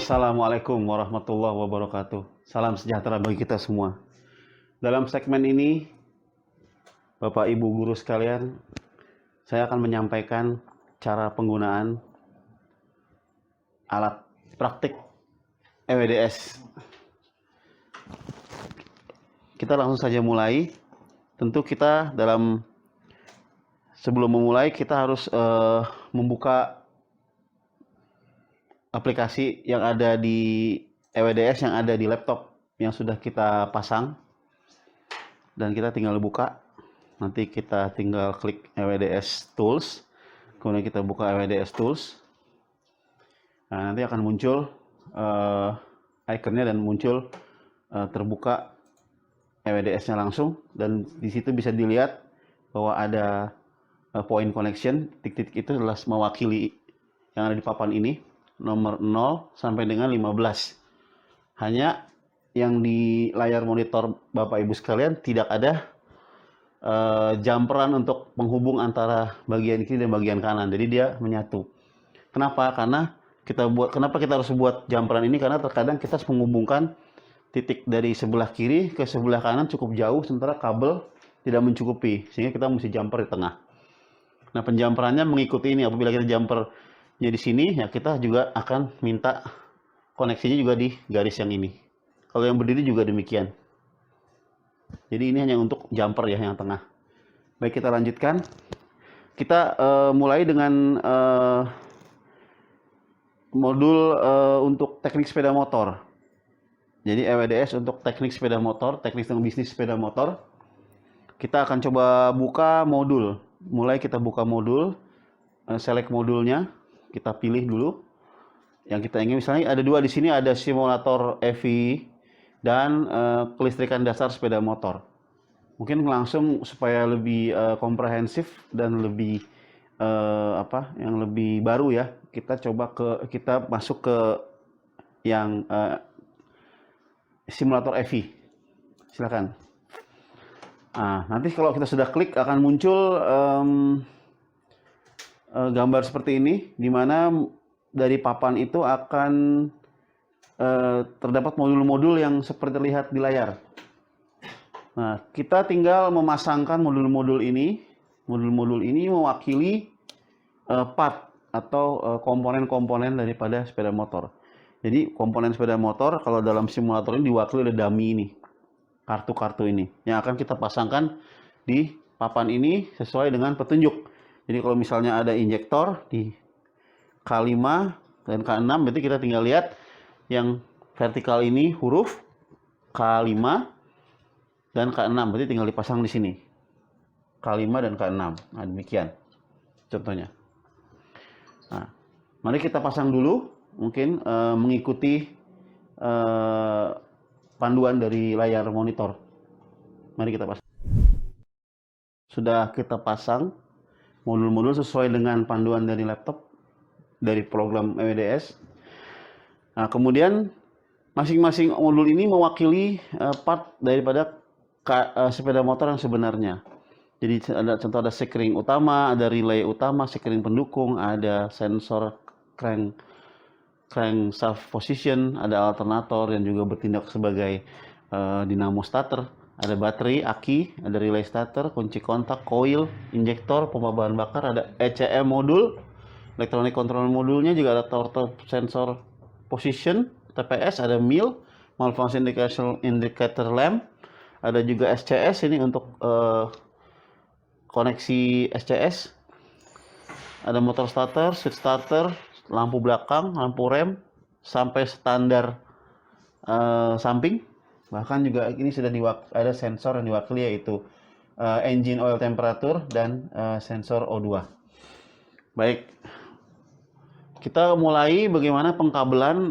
Assalamualaikum warahmatullahi wabarakatuh. Salam sejahtera bagi kita semua. Dalam segmen ini, Bapak Ibu guru sekalian, saya akan menyampaikan cara penggunaan alat praktik EWDS. Kita langsung saja mulai. Tentu kita sebelum memulai kita harus membuka aplikasi yang ada di EWDS yang ada di laptop yang sudah kita pasang, dan kita tinggal buka. Nanti kita tinggal klik EWDS Tools, kemudian kita buka EWDS Tools. Nah, nanti akan muncul ikonnya dan muncul terbuka EWDS-nya langsung, dan di situ bisa dilihat bahwa ada point connection. Titik-titik itu adalah mewakili yang ada di papan ini, nomor 0 sampai dengan 15. Hanya yang di layar monitor Bapak Ibu sekalian tidak ada jumperan untuk penghubung antara bagian kiri dan bagian kanan. Jadi dia menyatu. Kenapa? Kenapa kita harus buat jumperan ini? Karena terkadang kita harus menghubungkan titik dari sebelah kiri ke sebelah kanan cukup jauh, sementara kabel tidak mencukupi, sehingga kita mesti jumper di tengah. Nah, penjumperannya mengikuti ini. Apabila kita jumper di sini, ya kita juga akan minta koneksinya juga di garis yang ini. Kalau yang berdiri juga demikian. Jadi ini hanya untuk jumper ya, yang tengah. Baik, kita lanjutkan. Kita mulai dengan modul untuk teknik sepeda motor. Jadi EWDS untuk teknik sepeda motor, teknik tentang bisnis sepeda motor. Kita akan coba buka modul. Mulai kita buka modul, select modulnya. Kita pilih dulu yang kita ingin. Misalnya ada dua di sini, ada simulator EV dan kelistrikan dasar sepeda motor. Mungkin langsung supaya lebih komprehensif dan lebih yang lebih baru ya, kita masuk ke yang simulator EV. Silakan. Nah, nanti kalau kita sudah klik akan muncul gambar seperti ini, di mana dari papan itu akan terdapat modul-modul yang seperti terlihat di layar. Nah, kita tinggal memasangkan modul-modul ini. Modul-modul ini mewakili part atau komponen-komponen daripada sepeda motor. Jadi komponen sepeda motor kalau dalam simulator ini diwakili oleh dummy ini, kartu-kartu ini yang akan kita pasangkan di papan ini sesuai dengan petunjuk. Jadi kalau misalnya ada injektor di K5 dan K6, berarti kita tinggal lihat yang vertikal ini huruf K5 dan K6, berarti tinggal dipasang di sini K5 dan K6. Nah, demikian contohnya. Nah, mari kita pasang dulu, mungkin mengikuti panduan dari layar monitor. Mari kita pasang. Sudah kita pasang modul-modul sesuai dengan panduan dari laptop, dari program EWDS. Nah, kemudian masing-masing modul ini mewakili part daripada sepeda motor yang sebenarnya. Jadi ada sekring utama, ada relay utama, sekring pendukung, ada sensor crankshaft position, ada alternator yang juga bertindak sebagai dinamo starter, ada baterai, aki, ada relay starter, kunci kontak, coil, injektor, pompa bahan bakar, ada ECM modul, electronic control modulnya juga ada throttle sensor position, TPS, ada mil, malfunction indicator lamp, ada juga SCS ini untuk koneksi SCS, ada motor starter, switch starter, lampu belakang, lampu rem, sampai standar samping. Bahkan juga ini sudah ada sensor yang diwakili, yaitu engine oil temperature dan sensor O2. Baik, kita mulai bagaimana pengkabelan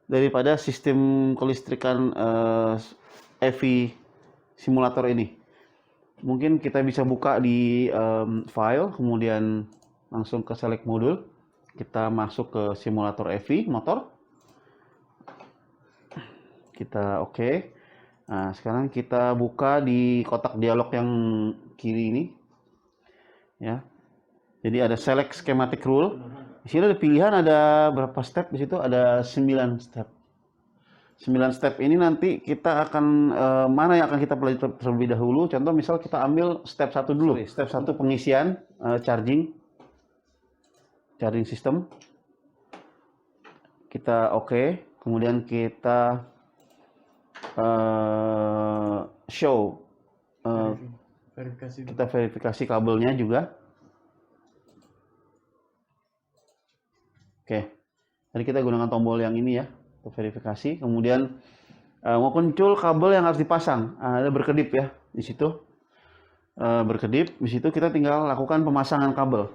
daripada sistem kelistrikan EV simulator ini. Mungkin kita bisa buka di file, kemudian langsung ke select modul. Kita masuk ke simulator EV motor. Kita oke. Nah, sekarang kita buka di kotak dialog yang kiri ini. Ya. Jadi ada select schematic rule. Di sini ada pilihan, ada berapa step di situ? Ada 9 step. 9 step ini nanti kita akan mana yang akan kita pelajari terlebih dahulu. Contoh misal kita ambil step 1 dulu. Step 1 pengisian charging system. Kita oke. Kemudian kita show kita verifikasi kabelnya juga. Oke. Jadi kita gunakan tombol yang ini ya untuk verifikasi. Kemudian mau muncul kabel yang harus dipasang. Ada berkedip ya di situ. Berkedip. Di situ kita tinggal lakukan pemasangan kabel.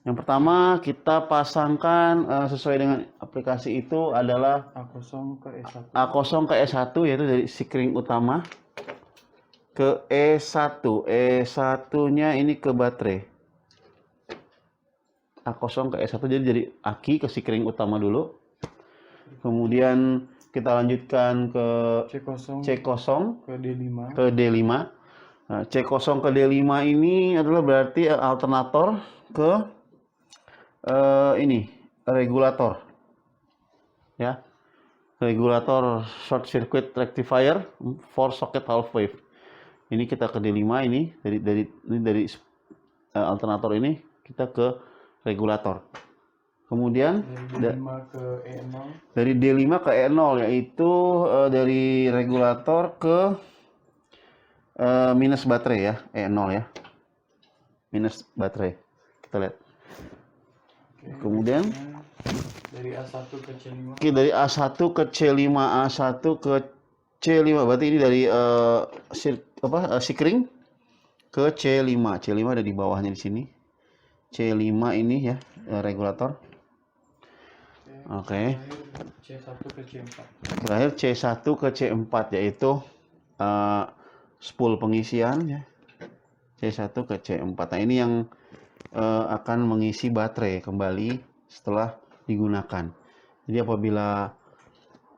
Yang pertama kita pasangkan sesuai dengan aplikasi itu adalah A0 ke E1 yaitu dari sikring utama ke E1. E1-nya ini ke baterai. A0 ke E1 jadi dari aki ke sikring utama dulu. Kemudian kita lanjutkan ke C0 ke D5. Nah, C0 ke D5 ini adalah berarti alternator ke ini regulator. Ya. Regulator short circuit rectifier for socket half wave. Ini kita ke D5 ini dari alternator ini kita ke regulator. Kemudian dari D5 ke E0 yaitu dari regulator ke minus baterai ya, E0 ya. Minus baterai. Kita lihat. Kemudian dari A1 ke C5. Oke, dari A1 ke C5, A1 ke C5 berarti ini dari sikring ke C5. C5 ada di bawahnya di sini. C5 ini ya, regulator. Oke. C1 ke C4. Terakhir C1 ke C4 yaitu spool pengisian ya. C1 ke C4. Nah, ini yang akan mengisi baterai kembali setelah digunakan. Jadi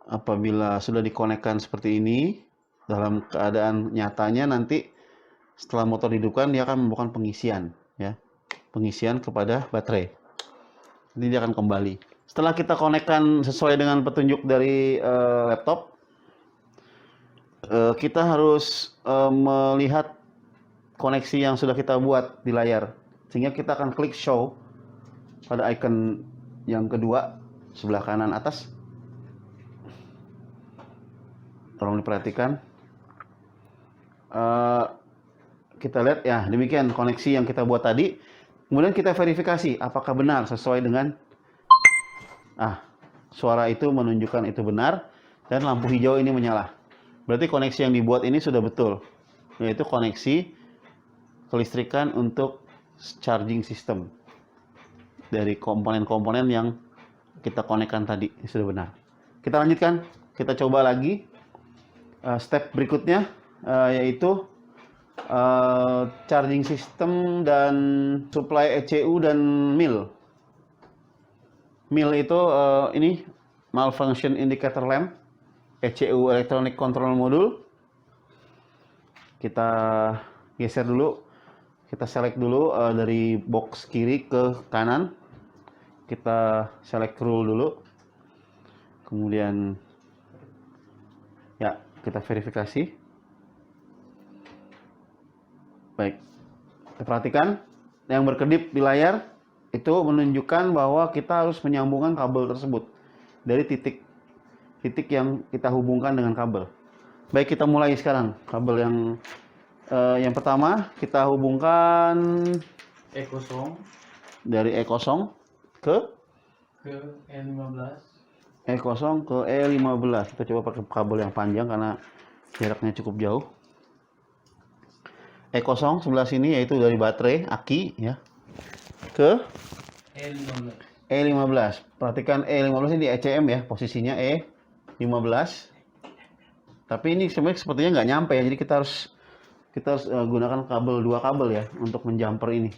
apabila sudah dikonekkan seperti ini dalam keadaan nyatanya nanti setelah motor dihidupkan dia akan melakukan pengisian ya. Pengisian kepada baterai. Jadi dia akan kembali. Setelah kita konekkan sesuai dengan petunjuk dari laptop, kita harus melihat koneksi yang sudah kita buat di layar. Sehingga kita akan klik show pada icon yang kedua sebelah kanan atas. Tolong diperhatikan. Kita lihat ya, demikian koneksi yang kita buat tadi. Kemudian kita verifikasi apakah benar sesuai dengan suara itu menunjukkan itu benar dan lampu hijau ini menyala. Berarti koneksi yang dibuat ini sudah betul, yaitu koneksi kelistrikan untuk charging system dari komponen-komponen yang kita konekkan tadi sudah benar. Kita lanjutkan, kita coba lagi step berikutnya yaitu charging system dan supply ECU dan mil. Mil itu ini malfunction indicator lamp, ECU electronic control module. Kita geser dulu, kita select dulu dari box kiri ke kanan. Kita select rule dulu, kemudian ya kita verifikasi. Baik, perhatikan yang berkedip di layar itu menunjukkan bahwa kita harus menyambungkan kabel tersebut dari titik yang kita hubungkan dengan kabel. Baik, kita mulai sekarang. Kabel yang pertama kita hubungkan E0 dari E0 ke E15. E0 ke E15. Kita coba pakai kabel yang panjang karena jaraknya cukup jauh. E0 sebelah sini yaitu dari baterai aki ya ke E15. Perhatikan E15 ini di ECM ya, posisinya E15. Tapi ini sepertinya nggak nyampe ya, jadi kita harus gunakan dua kabel ya untuk menjumper ini.